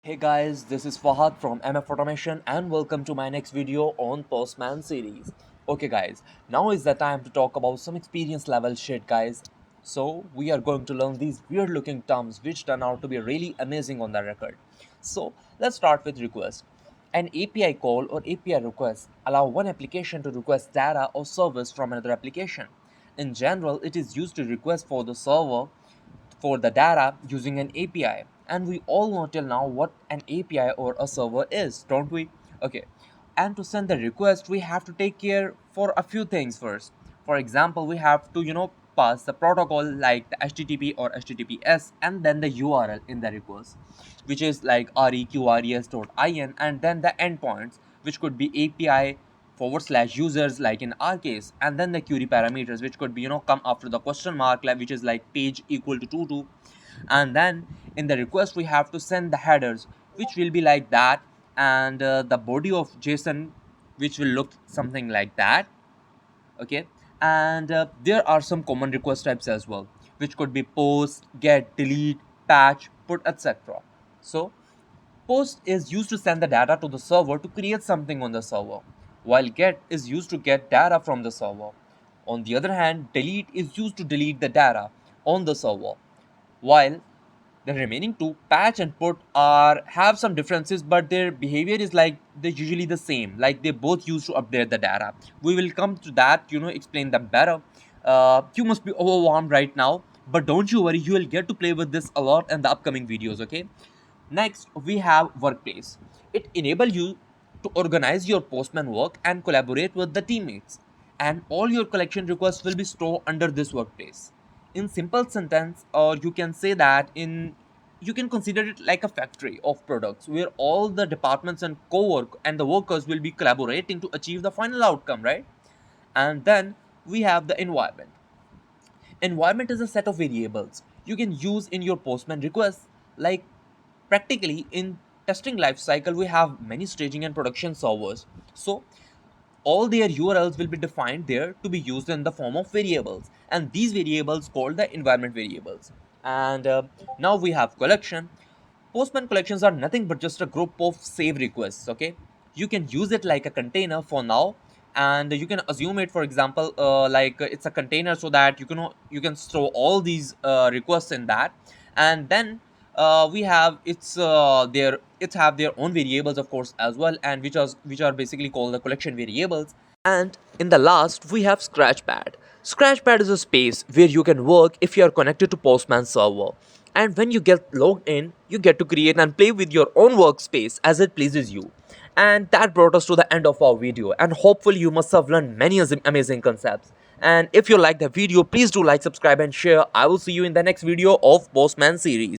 Hey guys, this is Fahad from MF Automation and welcome to my next video on Postman series. Okay guys, now is the time to talk about some experience level shit guys. So we are going to learn these weird looking terms which turn out to be really amazing on the record. So let's start with request. An API call or API request allow one application to request data or service from another application. In general, it is used to request for the server for the data using an API. And we all know till now what an API or a server is, don't we? Okay. And to send the request, we have to take care for a few things first. For example, we have to, pass the protocol like the HTTP or HTTPS and then the URL in the request, which is like reqres.in and then the endpoints, which could be API /users like in our case, and then the query parameters which could be come after the question mark, like which is like page equal to 22, and then in the request we have to send the headers which will be like that, and the body of JSON which will look something like that. Okay, and there are some common request types as well, which could be post, get, delete, patch, put, etc. So post is used to send the data to the server to create something on the server, while get is used to get data from the server. On the other hand, delete is used to delete the data on the server, while the remaining two, patch and put, are have some differences, but their behavior is like they're usually the same. Like they both used to update the data. We will come to that, explain them better. You must be overwhelmed right now, but don't you worry, you will get to play with this a lot in the upcoming videos. Okay. Next, we have Workplace. It enables you to organize your Postman work and collaborate with the teammates. And all your collection requests will be stored under this Workplace. In simple sentence, or you can say that you can consider it like a factory of products where all the departments and co-work and the workers will be collaborating to achieve the final outcome, right? And then we have the environment. Environment is a set of variables you can use in your Postman requests. Like practically in testing lifecycle, we have many staging and production servers. So all their URLs will be defined there to be used in the form of variables, and these variables called the environment variables. And now we have collection. Postman collections are nothing but just a group of save requests. Okay, you can use it like a container for now, and you can assume it, for example, like it's a container, so that you can store all these requests in that. And then we have it's have their own variables, of course, as well, and which are basically called the collection variables. And in the last, we have Scratchpad. Scratchpad is a space where you can work if you are connected to Postman server. And when you get logged in, you get to create and play with your own workspace as it pleases you. And that brought us to the end of our video. And hopefully you must have learned many amazing concepts. And if you like the video, please do like, subscribe and share. I will see you in the next video of Postman series.